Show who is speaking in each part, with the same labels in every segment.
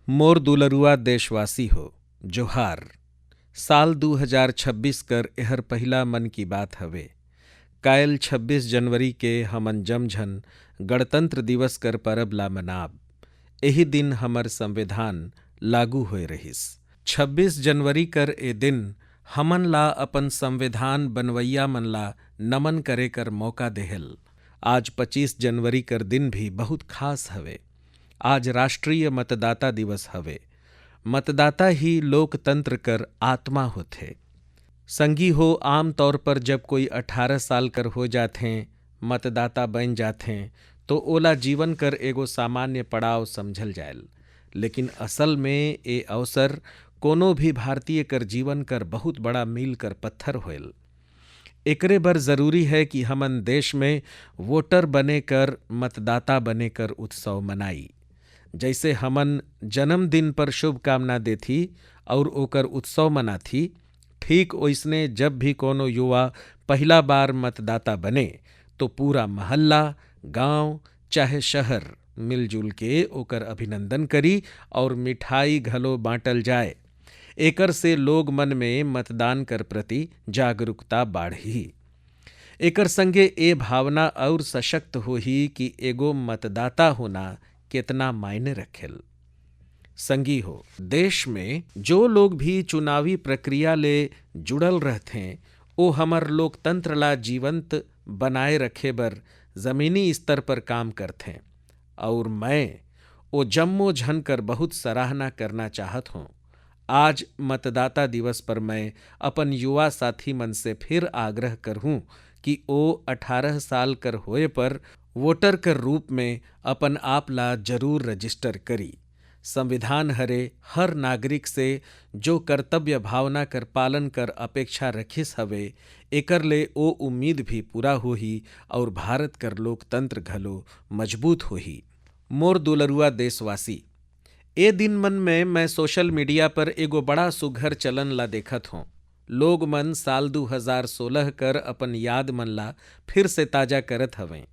Speaker 1: मोर दुलरुआ देशवासी हो जोहार। साल 2026 कर एहर पहिला मन की बात हवे। कायल 26 जनवरी के हमन जमझन गणतंत्र दिवस कर परब ला मनाब। एही दिन हमर संविधान लागू होए रहिस। 26 जनवरी कर ए दिन हमन ला अपन संविधान बनवैया मन ला नमन करे कर मौका देहल। आज 25 जनवरी कर दिन भी बहुत खास हवे। आज राष्ट्रीय मतदाता दिवस हवे। मतदाता ही लोकतंत्र कर आत्मा होथे। संगी हो, आम तौर पर जब कोई 18 साल कर हो जाथे, मतदाता बन जाथे, तो ओला जीवन कर एगो सामान्य पड़ाव समझल जायल। लेकिन असल में ए अवसर कोनो भी भारतीय कर जीवन कर बहुत बड़ा मील कर पत्थर होयल। एकरे बर जरूरी है कि हमन देश में वोटर बने कर, मतदाता बने कर उत्सव मनाई। जैसे हमन जन्मदिन पर शुभकामना देथी और ओकर उत्सव मनाथी, ठीक वैसने जब भी कोनो युवा पहला बार मतदाता बने तो पूरा महल्ला, गांव चाहे शहर मिलजुल के ओकर अभिनंदन करी और मिठाई घलो बांटल जाए। एकर से लोग मन में मतदान कर प्रति जागरूकता बाढ़ही। एकर संगे ए भावना और सशक्त होही कि एगो मतदाता होना कितना मायने रखेल। संगी हो, देश में जो लोग भी चुनावी प्रक्रिया ले जुड़ल रहथे, ओ हमर लोकतंत्र ला जीवंत बनाए रखे बर जमीनी स्तर पर काम करथे। और मैं ओ जम्मो झन कर बहुत सराहना करना चाहत हूँ। आज मतदाता दिवस पर मैं अपन युवा साथी मन से फिर आग्रह करहूँ कि ओ 18 साल कर होए पर वोटर कर रूप में अपन आप ला जरूर रजिस्टर करी। संविधान हरे हर नागरिक से जो कर्तव्य भावना कर पालन कर अपेक्षा रखिस हवे, एकर ले ओ उम्मीद भी पूरा होही और भारत कर लोकतंत्र घलो मजबूत होही। मोर दुलरुआ देशवासी, ए दिन मन में मैं सोशल मीडिया पर एगो बड़ा सुघर चलन ला देखत हूँ। लोग मन साल 2016 कर अपन याद मन ला फिर से ताजा करत हवें।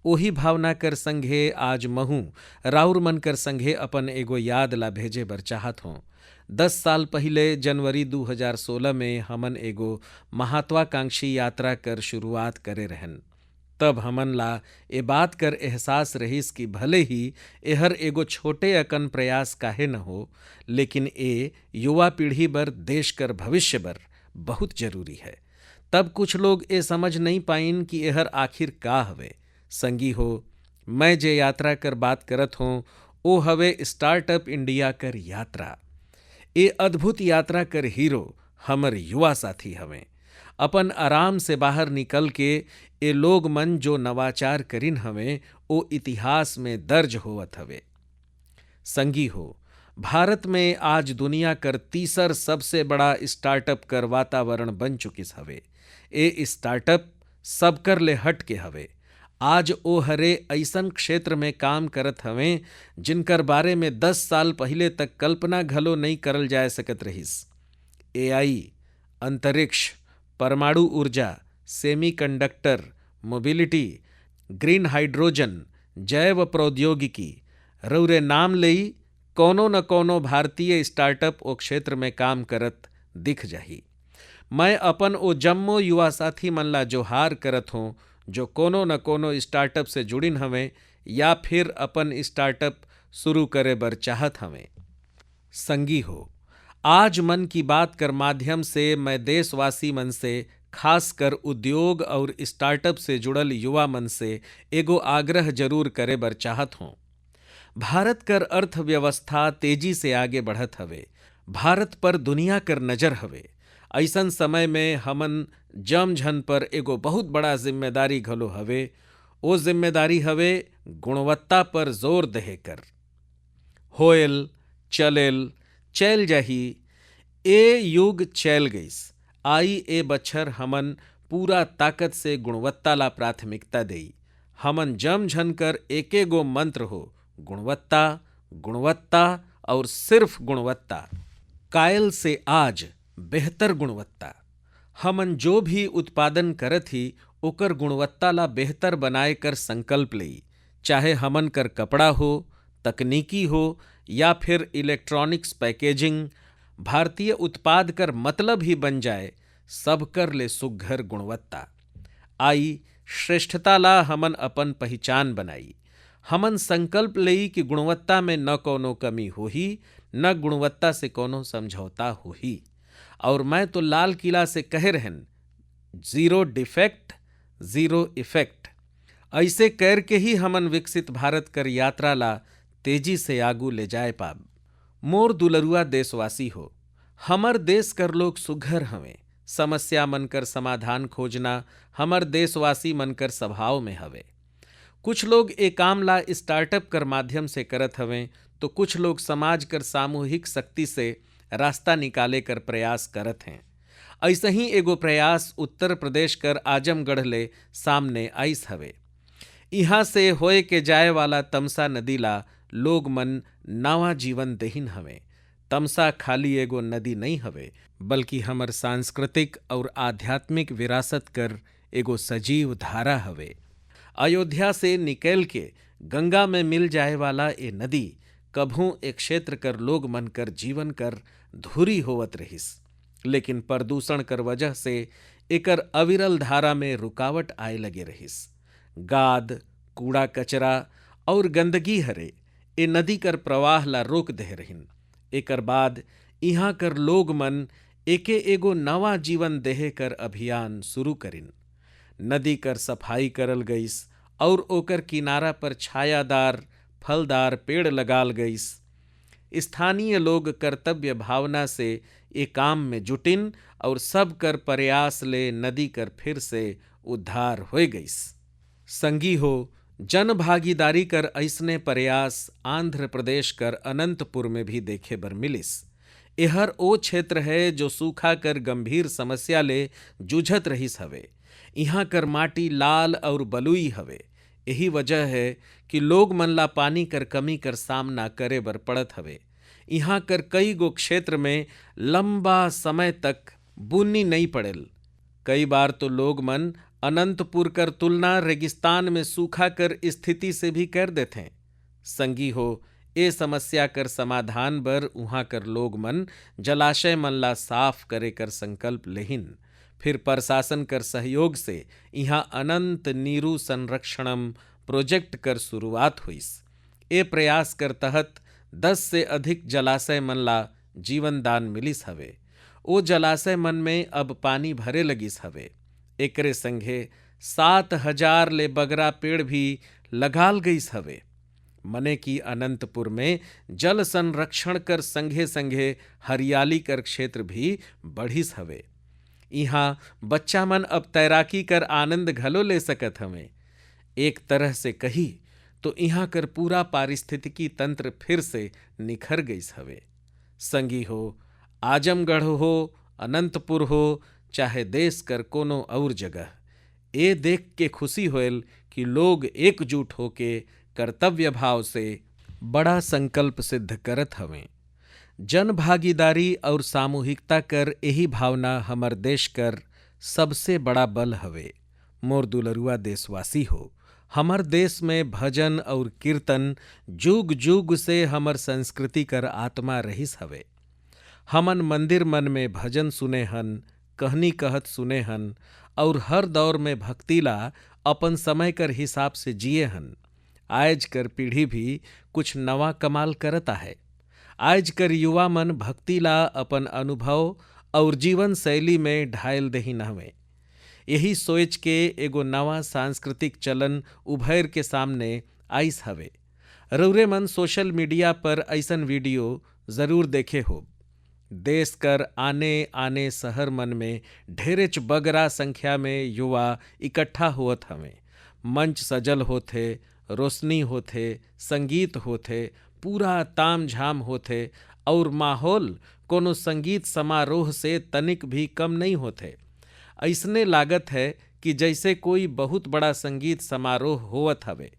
Speaker 1: ओही भावना कर संघे आज महू राउर मन कर संघे अपन एगो याद ला भेजे बर चाहत हूँ। 10 साल पहले जनवरी 2016 में हमन एगो महत्वाकांक्षी यात्रा कर शुरुआत करे रहन। तब हमन ला ए बात कर एहसास रहिस कि भले ही एहर एगो छोटे अकन प्रयास काहे न हो, लेकिन ए युवा पीढ़ी बर, देश कर भविष्य बर बहुत जरूरी है। तब कुछ लोग ए समझ नहीं पाइन कि एहर आखिर का हवे। संगी हो, मैं जे यात्रा कर बात करत हूँ ओ हवे स्टार्टअप इंडिया कर यात्रा। ए अद्भुत यात्रा कर हीरो हमर युवा साथी हवें। अपन आराम से बाहर निकल के ए लोग मन जो नवाचार करिन हवें, ओ इतिहास में दर्ज होवत हवे। संगी हो, भारत में आज दुनिया कर तीसर सबसे बड़ा स्टार्टअप कर वातावरण बन चुकिस हवे। ए स्टार्टअप सब कर ले हट के हवे। आज ओ हरे ऐसन क्षेत्र में काम करत हवें जिनकर बारे में 10 साल पहले तक कल्पना घलो नहीं करल जाए सकत रहिस। AI, अंतरिक्ष, परमाणु ऊर्जा, सेमीकंडक्टर, मोबिलिटी, ग्रीन हाइड्रोजन, जैव प्रौद्योगिकी, रौरे नाम लेई कोनो न कोनो भारतीय स्टार्टअप ओ क्षेत्र में काम करत दिख जाही। मैं अपन ओ जम्मो युवा साथी मन ला जोहार करत हूँ जो कोनो न कोनो स्टार्टअप से जुड़िन हवें या फिर अपन स्टार्टअप शुरू करे बर चाहत हवें। संगी हो, आज मन की बात कर माध्यम से मैं देशवासी मन से, खास कर उद्योग और स्टार्टअप से जुड़ल युवा मन से एगो आग्रह जरूर करे बर चाहत हूँ। भारत कर अर्थव्यवस्था तेजी से आगे बढ़त हवे। भारत पर दुनिया कर नजर हवे। ऐसन समय में हमन जमझन पर एगो बहुत बड़ा जिम्मेदारी घलो हवे। ओ जिम्मेदारी हवे गुणवत्ता पर जोर देहे कर। होएल, चलेल, चल जाही, ए युग चल गईस। आई ए बच्छर हमन पूरा ताकत से गुणवत्ता ला प्राथमिकता देई। हमन जमझन कर एके गो मंत्र हो, गुणवत्ता, गुणवत्ता और सिर्फ गुणवत्ता। कायल से आज बेहतर गुणवत्ता। हमन जो भी उत्पादन करत ही ओकर गुणवत्ता ला बेहतर बनाए कर संकल्प लेई। चाहे हमन कर कपड़ा हो, तकनीकी हो या फिर इलेक्ट्रॉनिक्स पैकेजिंग, भारतीय उत्पाद कर मतलब ही बन जाए सब कर ले सुघ्घर गुणवत्ता। आई श्रेष्ठता ला हमन अपन पहचान बनाई। हमन संकल्प लेई कि गुणवत्ता में न कोनो कमी होही, न गुणवत्ता से कोनो समझौता होही। और मैं तो लाल किला से कहे रहन, जीरो डिफेक्ट जीरो इफेक्ट। ऐसे कर के ही हमन विकसित भारत कर यात्रा ला तेजी से आगू ले जाए पाब। मोर दुलरुआ देशवासी हो, हमर देश कर लोग सुघर हवे। समस्या मनकर समाधान खोजना हमर देशवासी मनकर स्वभाव में हवे। कुछ लोग ए काम ला स्टार्टअप कर माध्यम से करत हवें, तो कुछ लोग समाज कर सामूहिक शक्ति से रास्ता निकाले कर प्रयास करत हैं। ऐसे ही एगो प्रयास उत्तर प्रदेश कर आजमगढ़ ले सामने आइस हवे। इहाँ से होए के जाए वाला तमसा नदी ला लोग मन नवा जीवन देहिन हवे। तमसा खाली एगो नदी नहीं हवे, बल्कि हमर सांस्कृतिक और आध्यात्मिक विरासत कर एगो सजीव धारा हवे। अयोध्या से निकल के गंगा में मिल जाए वाला ए नदी कभू एक क्षेत्र कर लोग मन कर जीवन कर धुरी होवत रहिस, लेकिन प्रदूषण कर वजह से एकर अविरल धारा में रुकावट आए लगे रहिस। गाद, कूड़ा कचरा और गंदगी हरे ए नदी कर प्रवाह ला रोक दे रहिन। एकर बाद इहाँ कर लोग मन एके एगो नवा जीवन देहे कर अभियान शुरू करिन। नदी कर सफाई करल गईस और ओकर किनारा पर छायादार फलदार पेड़ लगाल गईस। स्थानीय लोग कर्तव्य भावना से ए काम में जुटिन और सब कर प्रयास ले नदी कर फिर से उद्धार होए गईस। संगी हो, जन भागीदारी कर ऐसने प्रयास आंध्र प्रदेश कर अनंतपुर में भी देखे बर मिलिस। एहर ओ क्षेत्र है जो सूखा कर गंभीर समस्या ले जूझत रहिस हवे। इहाँ कर माटी लाल और बलुई हवे। यही वजह है कि लोग मन ला पानी कर कमी कर सामना करे बर पड़त हवे। इहाँ कर कई गो क्षेत्र में लंबा समय तक बुन्नी नहीं पड़ेल। कई बार तो लोग मन अनंतपुर कर तुलना रेगिस्तान में सूखा कर स्थिति से भी कर देते। संगी हो, ए समस्या कर समाधान बर उहाँ कर लोग मन जलाशय मन ला साफ करे कर संकल्प लेहिन। फिर प्रशासन कर सहयोग से इहाँ अनंत नीरू संरक्षणम प्रोजेक्ट कर शुरुआत हुईस। ए प्रयास कर तहत 10 से अधिक जलाशय मन ला जीवन दान मिलिस हवे। ओ जलाशय मन में अब पानी भरे लगिस हवे। एकरे संगे 7000 ले बगरा पेड़ भी लगाल गईस हवे। मने की अनंतपुर में जल संरक्षण कर संगे संगे हरियाली कर क्षेत्र भी बढ़िस हवे। इहाँ बच्चा मन अब तैराकी कर आनंद घलो ले सकत हवे। एक तरह से कही तो इहाँ कर पूरा पारिस्थितिकी तंत्र फिर से निखर गईस हवे। संगी हो, आजमगढ़ हो, अनंतपुर हो, चाहे देश कर कोनो और जगह, ए देख के खुशी होयल कि लोग एकजुट होके कर्तव्य भाव से बड़ा संकल्प सिद्ध करत हवें। जन भागीदारी और सामूहिकता कर यही भावना हमर देश कर सबसे बड़ा बल हवे। मोर दुलरुआ देशवासी हो, हमर देश में भजन और कीर्तन जुग जुग से हमर संस्कृति कर आत्मा रहिस हवे। हमन मंदिर मन में भजन सुने हन, कहनी कहत सुने हन और हर दौर में भक्ति ला अपन समय कर हिसाब से जिए हन। आज कर पीढ़ी भी कुछ नवा कमाल करता है। आज कर युवा मन भक्ति ला अपन अनुभव और जीवन शैली में ढायल देहिन हवे। यही सोच के एगो नवा सांस्कृतिक चलन उभर के सामने आइस हवे। रउरे मन सोशल मीडिया पर ऐसन वीडियो जरूर देखे हो। देश कर आने आने शहर मन में ढेरेच बगरा संख्या में युवा इकट्ठा होत हवे। मंच सजल होथे, रोशनी होथे, संगीत होथे, पूरा ताम झाम होथे और माहौल कोनो संगीत समारोह से तनिक भी कम नहीं होथे। ऐसने लागत है कि जैसे कोई बहुत बड़ा संगीत समारोह होवत हवे,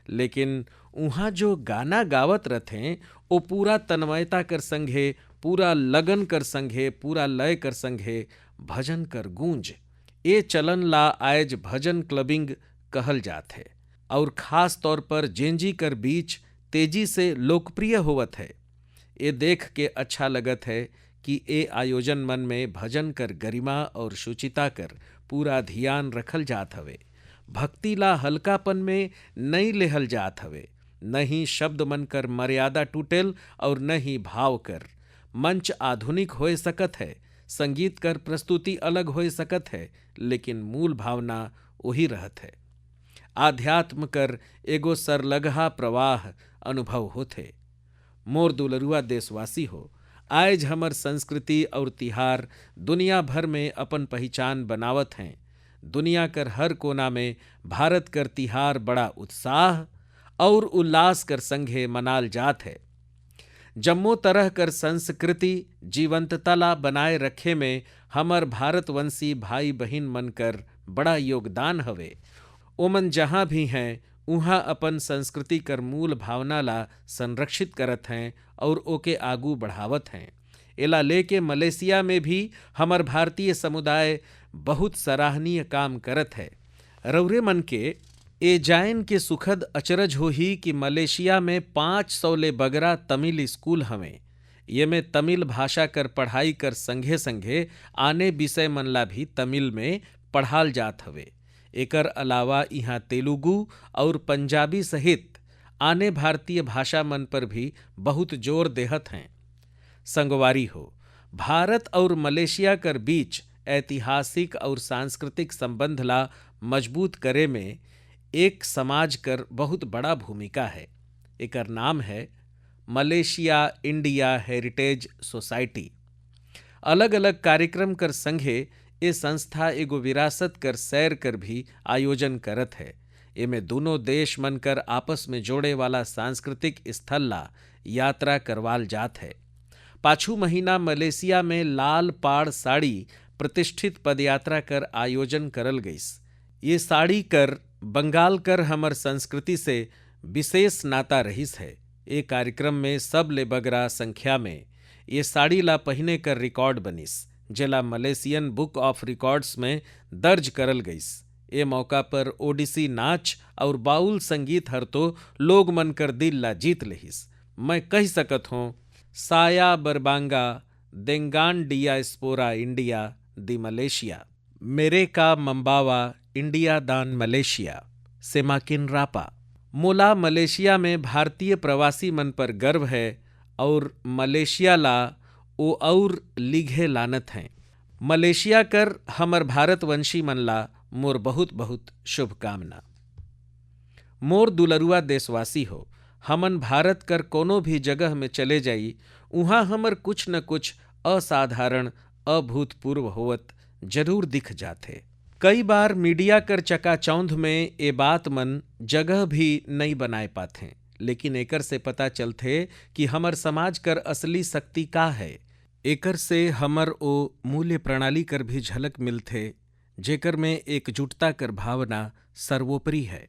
Speaker 1: लेकिन उहाँ जो गाना गावत रथे वो पूरा तन्मयता कर संगे, पूरा लगन कर संगे, पूरा लय कर संगे भजन कर गूंज। ए चलन ला आज भजन क्लबिंग कहल जात है और खास तौर पर जेंजी कर बीच तेजी से लोकप्रिय होवत है। ये देख के अच्छा लगत है कि ए आयोजन मन में भजन कर गरिमा और शुचिता कर पूरा ध्यान रखल जात हवे। भक्ति ला हल्कापन में नहीं लेहल जात हवे, न ही शब्द मन कर मर्यादा टूटेल और न ही भाव कर। मंच आधुनिक होए सकत है, संगीत कर प्रस्तुति अलग होए सकत है, लेकिन मूल भावना वही रहत है। आध्यात्म कर एगो सरलगहा प्रवाह अनुभव होथे। मोर दुलरुआ देशवासी हो, आज हमर संस्कृति और तिहार दुनिया भर में अपन पहचान बनावत हैं। दुनिया कर हर कोना में भारत कर तिहार बड़ा उत्साह और उल्लास कर संघे मनाल जात है। जम्मो तरह कर संस्कृति जीवंतता ला बनाए रखे में हमर भारतवंशी भाई बहिन मन कर बड़ा योगदान हवे। ओमन जहाँ भी हैं उहाँ अपन संस्कृति कर मूल भावना ला संरक्षित करत हैं और ओके आगू बढ़ावत हैं। एला लेके मलेशिया में भी हमर भारतीय समुदाय बहुत सराहनीय काम करत है। रौरे मन के ए जायन के सुखद अचरज होही कि मलेशिया में 500 ले बगरा तमिल स्कूल हवें। ये में तमिल भाषा कर पढ़ाई कर संघे संघे आने विषय मन ला भी तमिल में पढ़ाल जात हवे। एकर अलावा यहाँ तेलुगु और पंजाबी सहित आने भारतीय भाषा मन पर भी बहुत जोर देहत हैं। संगवारी हो, भारत और मलेशिया कर बीच ऐतिहासिक और सांस्कृतिक संबंध ला मजबूत करे में एक समाज कर बहुत बड़ा भूमिका है। एकर नाम है मलेशिया इंडिया हेरिटेज सोसाइटी। अलग अलग कार्यक्रम कर संघे ये संस्था एगो विरासत कर सैर कर भी आयोजन करत है। एमे दोनों देश मन कर आपस में जोड़े वाला सांस्कृतिक स्थल ला यात्रा करवाल जात है। पाछू महीना मलेशिया में लाल पाड़ साड़ी प्रतिष्ठित पदयात्रा कर आयोजन करल गईस। ये साड़ी कर बंगाल कर हमर संस्कृति से विशेष नाता रहीस है। ये कार्यक्रम में सब ले बगरा संख्या में ये साड़ी ला पहने कर रिकॉर्ड बनिस, जेला मलेशियन बुक ऑफ रिकॉर्ड्स में दर्ज करल गईस। ये मौका पर ओडिसी नाच और बाउल संगीत हर तो लोग मन कर दिल ला जीत लहिस। मैं कह सकत हूँ, साया बरबांगा देंगान डिया स्पोरा इंडिया दी मलेशिया, मेरे का मम्बावा इंडिया दान मलेशिया, सेमाकिन रापा। मोला मलेशिया में भारतीय प्रवासी मन पर गर्व है और मलेशिया ला ओ और लिघे लानत हैं। मलेशिया कर हमर भारतवंशी मन ला मोर बहुत बहुत शुभकामना। मोर दुलरुआ देशवासी हो, हमन भारत कर कोनो भी जगह में चले जाई, उहाँ हमर कुछ न कुछ असाधारण अभूतपूर्व होवत जरूर दिख जाथे। कई बार मीडिया कर चकाचौंध में ये बात मन जगह भी नहीं बनाए पाथे, लेकिन एकर से पता चलथे कि हमर समाज कर असली शक्ति का है। एकर से हमर ओ मूल्य प्रणाली कर भी झलक मिलथे, जेकर में एकजुटता कर भावना सर्वोपरि है।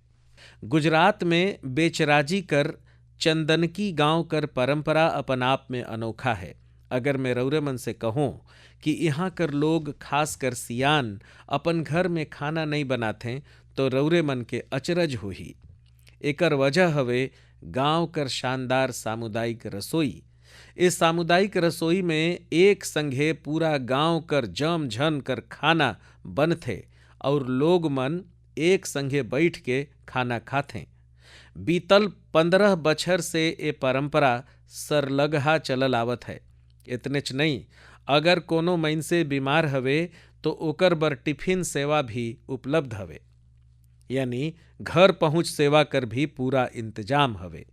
Speaker 1: गुजरात में बेचराजी कर चंदनकी गांव कर परंपरा अपन आप में अनोखा है। अगर मैं रौरे मन से कहूँ कि यहाँ कर लोग खास कर सियान अपन घर में खाना नहीं बनाते, तो रौरे मन के अचरज होही। एकर वजह हवे गांव कर शानदार सामुदायिक रसोई। इस सामुदायिक रसोई में एक संघे पूरा गांव कर जम झन कर खाना बनथे और लोग मन एक संघे बैठ के खाना खाथे। बीतल 15 बछर से ये परंपरा सरलगहा चलल आवत है। इतनेच नहीं, अगर कोनो मइनसे बीमार हवे तो ओकर बर टिफिन सेवा भी उपलब्ध हवे, यानी घर पहुंच सेवा कर भी पूरा इंतजाम हवे।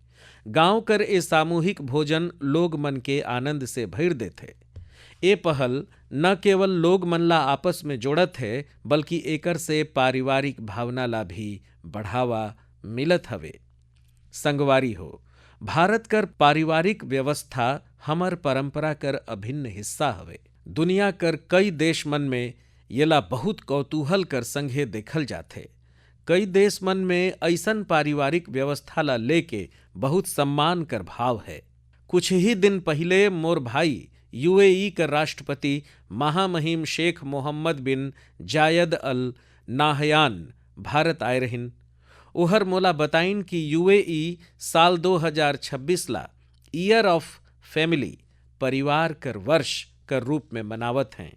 Speaker 1: गांव कर ए सामूहिक भोजन लोग मन के आनंद से भर देथे। ए पहल न केवल लोग मन ला आपस में जोड़त है, बल्कि एकर से पारिवारिक भावना ला भी बढ़ावा मिलत हवे। संगवारी हो, भारत कर पारिवारिक व्यवस्था हमर परंपरा कर अभिन्न हिस्सा हवे। दुनिया कर कई देश मन में येला बहुत कौतूहल कर संघे देखल जाथे। कई देश मन में ऐसन पारिवारिक व्यवस्था ला लेके बहुत सम्मान कर भाव है। कुछ ही दिन पहले मोर भाई यूएई कर राष्ट्रपति महामहिम शेख मोहम्मद बिन जायद अल नाहयान भारत आए रहिन। ओहर मोला बताइन कि यूएई साल 2026 ला ईयर ऑफ फैमिली परिवार कर वर्ष कर रूप में मनावत हैं।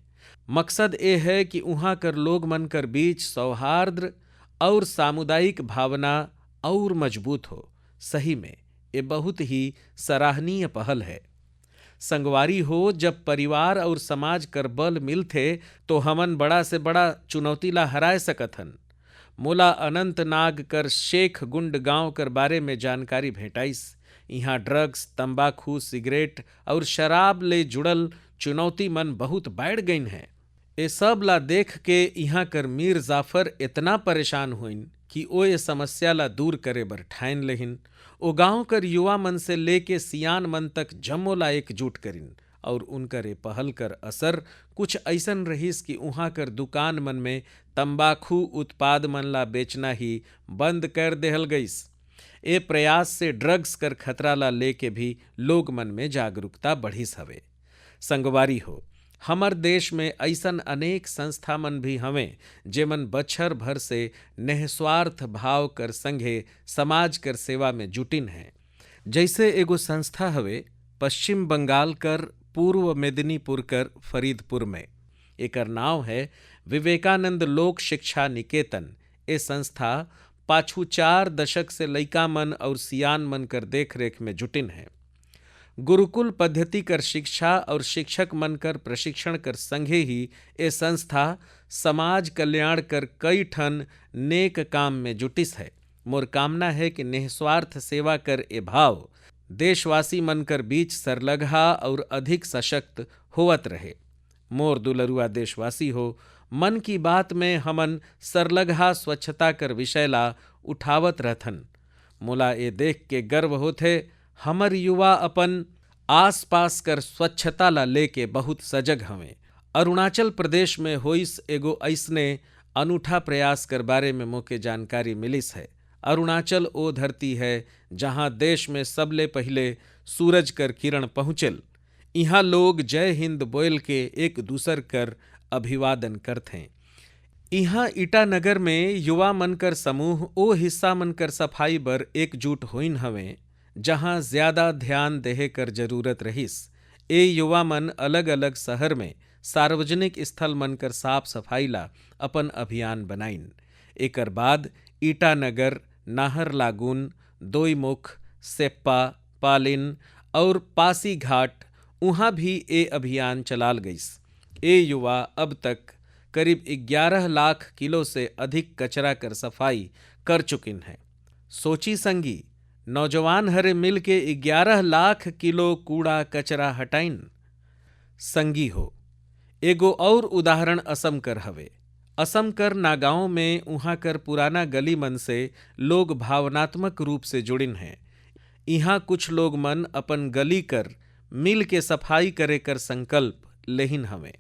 Speaker 1: मकसद ये है कि उहाँ कर लोग मन कर बीच सौहार्द और सामुदायिक भावना और मजबूत हो। सही में ये बहुत ही सराहनीय पहल है। संगवारी हो, जब परिवार और समाज कर बल मिलथे तो हमन बड़ा से बड़ा चुनौती ला हराए सकत हन। मोला अनंतनाग कर शेख गुंड गांव कर बारे में जानकारी भेटाइस। यहाँ ड्रग्स, तंबाकू, सिगरेट और शराब ले जुड़ल चुनौती मन बहुत बढ़ गईन है। ए सब ला देख के यहाँ कर मीर जाफर इतना परेशान हुइन कि ओ ये समस्या ला दूर करे बर ठान लेहिन। ओ गांव कर युवा मन से लेके सियान मन तक जम्मो ला एकजुट करिन और उनकर ए पहल कर असर कुछ ऐसन रहीस कि उहाँ कर दुकान मन में तंबाकू उत्पाद मन ला बेचना ही बंद कर देहल गईस। ए प्रयास से ड्रग्स कर खतरा ला लेके भी लोग मन में जागरूकता बढ़िस हवे। संगवारी हो, हमर देश में ऐसन अनेक संस्था मन भी हवें जेमन बछर भर से निस्वार्थ भाव कर संघे समाज कर सेवा में जुटिन हैं। जैसे एगो संस्था हवे पश्चिम बंगाल कर पूर्व मेदिनीपुर कर फरीदपुर में, एकर नाव है विवेकानंद लोक शिक्षा निकेतन। ए संस्था पाछू 4 दशक से लइका मन और सियान मन कर देख रेख में जुटिन है। गुरुकुल पद्धति कर शिक्षा और शिक्षक मन कर प्रशिक्षण कर संगे ही ए संस्था समाज कल्याण कर कई ठन नेक काम में जुटिस है। मोर कामना है कि निस्वार्थ सेवा कर ए भाव देशवासी मन कर बीच सरलगहा और अधिक सशक्त होवत रहे। मोर दुलरुआ देशवासी हो, मन की बात में हमन सरलगहा स्वच्छता कर विषय ला उठावत रहथन। मोला ए देख के गर्व होथे हमर युवा अपन आसपास कर स्वच्छता ला लेके बहुत सजग हवें। अरुणाचल प्रदेश में होइस एगो ऐसने अनूठा प्रयास कर बारे में मोके जानकारी मिलिस है। अरुणाचल ओ धरती है जहाँ देश में सबले पहले सूरज कर किरण पहुँचल। यहाँ लोग जय हिंद बोल के एक दूसर कर अभिवादन करथे। यहाँ ईटानगर में युवा मन कर समूह ओ हिस्सा मन कर सफाई बर एकजुट होइन हवें जहाँ ज्यादा ध्यान देहे कर जरूरत रहिस। ए युवा मन अलग अलग शहर में सार्वजनिक स्थल मन कर साफ सफाई ला अपन अभियान बनाइन। एकर बाद ईटानगर, नाहरलागुन, दोईमुख, सेप्पा, पालिन और पासीघाट उहाँ भी ए अभियान चलाल गईस। ए युवा अब तक करीब 11 लाख किलो से अधिक कचरा कर सफाई कर चुकिन है। सोची संगी, नौजवान हरे मिल के 11 लाख किलो कूड़ा कचरा हटाइन। संगी हो, एगो और उदाहरण असम कर हवे। असम कर नागांव में उहाँ कर पुराना गली मन से लोग भावनात्मक रूप से जुड़िन हैं। यहाँ कुछ लोग मन अपन गली कर मिल के सफाई करे कर संकल्प लेहिन हवे।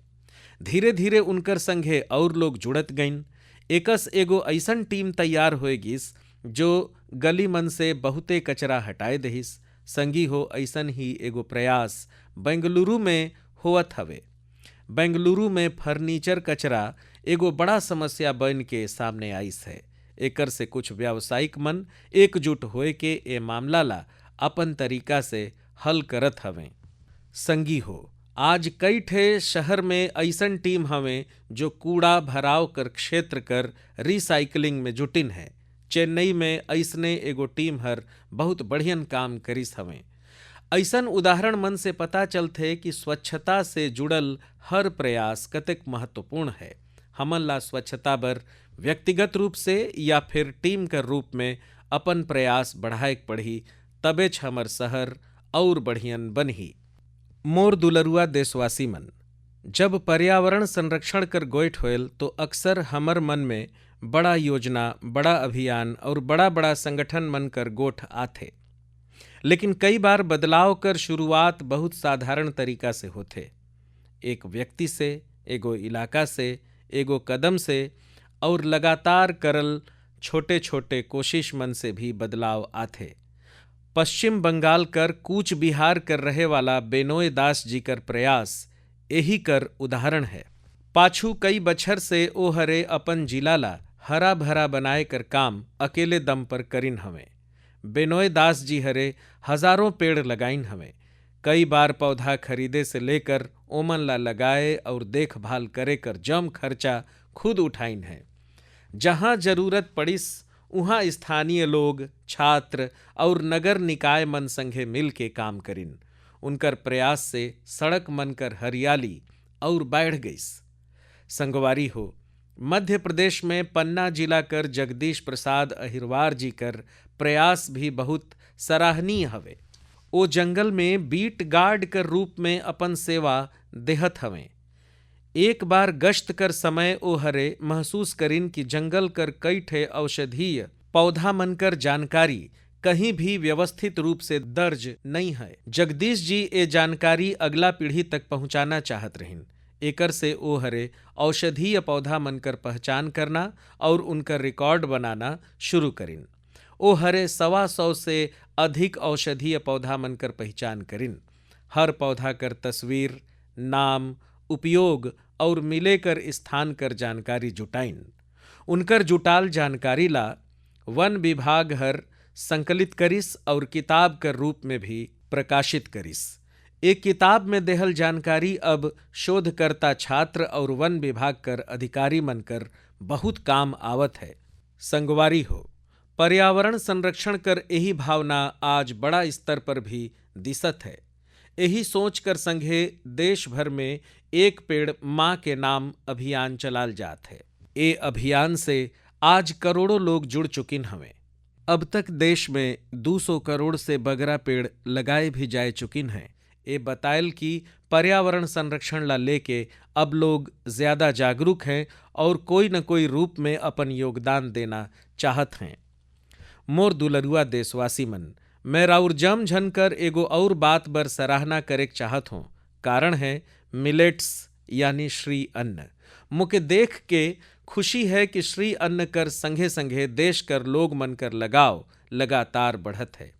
Speaker 1: धीरे धीरे उनकर संगे और लोग जुड़त गईन। एकस एगो ऐसन टीम तैयार होए गिस जो गली मन से बहुते कचरा हटाए दहिस। संगी हो, ऐसन ही एगो प्रयास बेंगलुरु में होवत हवे। बेंगलुरु में फर्नीचर कचरा एगो बड़ा समस्या बन के सामने आइस है। एकर से कुछ व्यावसायिक मन एकजुट होए के ए मामला ला अपन तरीका से हल करत हवें। संगी हो, आज कई ठे शहर में ऐसन टीम हवें जो कूड़ा भराव कर क्षेत्र कर रिसाइकलिंग में जुटिन है। चेन्नई में ऐसने एगो टीम हर बहुत बढ़ियन काम करिस हवें। ऐसन उदाहरण मन से पता चलथे कि स्वच्छता से जुड़ल हर प्रयास कतेक महत्वपूर्ण है। हमन ला स्वच्छता बर व्यक्तिगत रूप से या फिर टीम कर रूप में अपन प्रयास बढ़ाए पड़ही, तबेच हमर शहर और बढ़ियन बनही। मोर दुलरुआ देशवासी मन, जब पर्यावरण संरक्षण कर गोइठ होयल तो अक्सर हमर मन में बड़ा योजना, बड़ा अभियान और बड़ा बड़ा संगठन मन कर गोठ आथे। लेकिन कई बार बदलाव कर शुरुआत बहुत साधारण तरीका से होथे। एक व्यक्ति से, एगो इलाका से, एगो कदम से और लगातार करल छोटे छोटे कोशिश मन से भी बदलाव आथे। पश्चिम बंगाल कर कूच बिहार कर रहे वाला बेनोय दास जी कर प्रयास यही कर उदाहरण है। पाछू कई बछर से ओ हरे अपन जिला ला हरा भरा बनाए कर काम अकेले दम पर करिन हमें। बेनोय दास जी हरे हजारों पेड़ लगाइन हमें। कई बार पौधा खरीदे से लेकर ओमन ला लगाए और देखभाल करे कर जम खर्चा खुद उठाइन है। जहां जरूरत पड़िस उहां स्थानीय लोग, छात्र और नगर निकाय मन संगे मिल के काम करिन। उनकर प्रयास से सड़क मनकर हरियाली और बढ़ गईस। संगवारी हो, मध्य प्रदेश में पन्ना जिला कर जगदीश प्रसाद अहिरवार जी कर प्रयास भी बहुत सराहनीय हवे। ओ जंगल में बीट गार्ड कर रूप में अपन सेवा देहत हवें। एक बार गश्त कर समय ओ हरे महसूस करिन कि जंगल कर कई ठे औषधीय पौधा मनकर जानकारी कहीं भी व्यवस्थित रूप से दर्ज नहीं है। जगदीश जी ये जानकारी अगला पीढ़ी तक पहुंचाना चाहत रहिन। एकर से ओ हरे औषधीय पौधा मनकर पहचान करना और उनकर रिकॉर्ड बनाना शुरू करिन। ओ हरे 125 से अधिक औषधीय पौधा मनकर पहचान करिन। हर पौधा कर तस्वीर, नाम, उपयोग और मिले कर स्थान कर जानकारी जुटाइन। उनकर जुटाल जानकारी ला वन विभाग हर संकलित करिस और किताब कर रूप में भी प्रकाशित करिस। एक किताब में देहल जानकारी अब शोधकर्ता, छात्र और वन विभाग कर अधिकारी मनकर बहुत काम आवत है। संगवारी हो, पर्यावरण संरक्षण कर यही भावना आज बड़ा स्तर पर भी दिसत है। यही सोच कर संघे देश भर में एक पेड़ माँ के नाम अभियान चलाल जात है। ये अभियान से आज करोड़ों लोग जुड़ चुकिन हमें। अब तक देश में 200 करोड़ से बगरा पेड़ लगाए भी जाए चुकिन हैं। ये बतायल कि पर्यावरण संरक्षण ला लेके अब लोग ज्यादा जागरूक हैं और कोई न कोई रूप में अपन योगदान देना चाहत हैं। मोर दुलरुआ देशवासी मन, मैं राउर जम झन कर एगो और बात बर सराहना करे चाहत हूँ। कारण है मिलेट्स यानी श्री अन्न। मुके देख के खुशी है कि श्री अन्न कर संगे संगे देश कर लोग मन कर लगाव लगातार बढ़त है।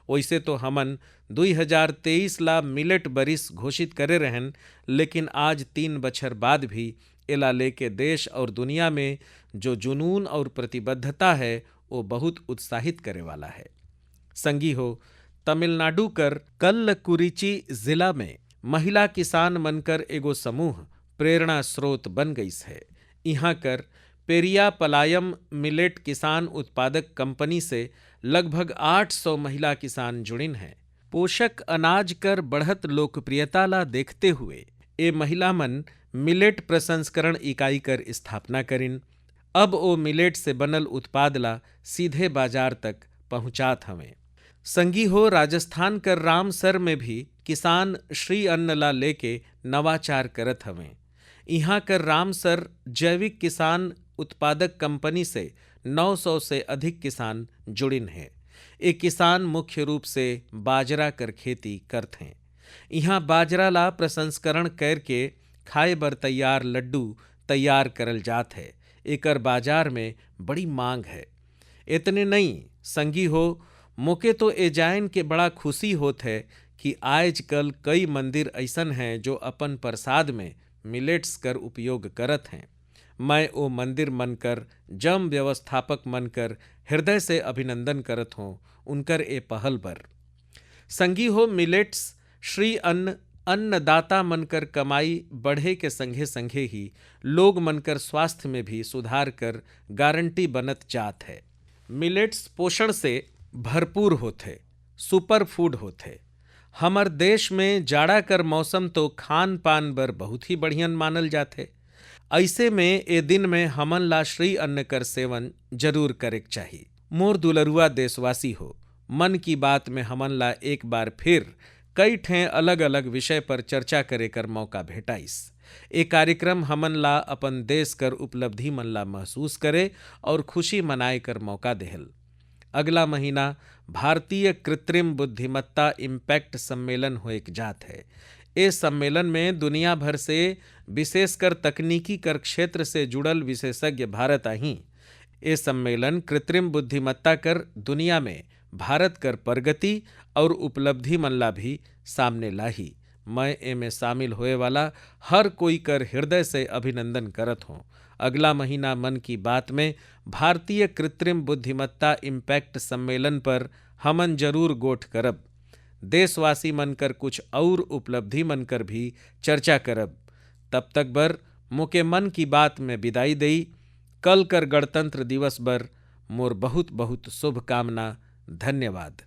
Speaker 1: वैसे तो हमन 2023 ला मिलेट बरिस घोषित करे रहन, लेकिन आज 3 बछर बाद भी एला लेके देश और दुनिया में जो जुनून और प्रतिबद्धता है वो बहुत उत्साहित करे वाला है। संगी हो, तमिलनाडु कर कल्लकुरिची जिला में महिला किसान मनकर एगो समूह प्रेरणा स्रोत बन गईस है। यहाँ कर पेरिया पलायम मिलेट किसान उत्पादक कंपनी से लगभग 800 महिला किसान जुड़िन हैं। पोषक अनाज कर बढ़त लोकप्रियता ला देखते हुए ये महिला मन मिलेट प्रसंस्करण इकाई कर स्थापना करिन। अब वो मिलेट से बनल उत्पाद ला सीधे बाजार तक पहुंचात हवें। संगी हो, राजस्थान कर रामसर में भी किसान श्री अन्न ला लेके नवाचार करत हवें। यहाँ कर रामसर जैविक किसान उत्पादक कंपनी से 900 से अधिक किसान जुड़िन हैं। ये किसान मुख्य रूप से बाजरा कर खेती करत हैं। यहाँ बाजरा ला प्रसंस्करण करके खाए बर तैयार लड्डू तैयार करल जात है। एकर बाजार में बड़ी मांग है। इतने नहीं संगी हो, मोके तो ए जान के बड़ा खुशी होत है कि आजकल कई मंदिर ऐसन हैं जो अपन प्रसाद में मिलेट्स कर उपयोग करत हैं। मैं ओ मंदिर मनकर जम व्यवस्थापक मनकर हृदय से अभिनंदन करत हूँ उनकर ए पहल बर। संगी हो, मिलेट्स श्री अन्न अन्नदाता मनकर कमाई बढ़े के संगे संगे ही लोग मनकर स्वास्थ्य में भी सुधार कर गारंटी बनत जात है। मिलेट्स पोषण से भरपूर होते, सुपर फूड होते। हमर देश में जाड़ा कर मौसम तो खान पान बर बहुत ही बढ़ियन मानल जाते। ऐसे में ए दिन में हमन ला श्री अन्न कर सेवन जरूर करेक चाहिए। मोर दुलरुआ देशवासी हो, मन की बात में हमन ला एक बार फिर कई ठे अलग अलग विषय पर चर्चा करे कर मौका भेटाइस। ए कार्यक्रम हमन ला अपन देश कर उपलब्धि मन ला महसूस करे और खुशी मनाए कर मौका देहल। अगला महीना भारतीय कृत्रिम बुद्धिमत्ता इम्पैक्ट सम्मेलन होए जात है। इस सम्मेलन में दुनिया भर से विशेषकर तकनीकी कर क्षेत्र से जुड़ल विशेषज्ञ भारत आही। ये सम्मेलन कृत्रिम बुद्धिमत्ता कर दुनिया में भारत कर प्रगति और उपलब्धि मन ला भी सामने लाही। मैं एमे शामिल होए वाला हर कोई कर हृदय से अभिनंदन करत हूँ। अगला महीना मन की बात में भारतीय कृत्रिम बुद्धिमत्ता इम्पैक्ट सम्मेलन पर हमन जरूर गोठ करब। देशवासी मनकर कुछ और उपलब्धि मनकर भी चर्चा करब। तब तक बर मोके मन की बात में विदाई देई। कल कर गणतंत्र दिवस बर मोर बहुत बहुत शुभकामना। धन्यवाद।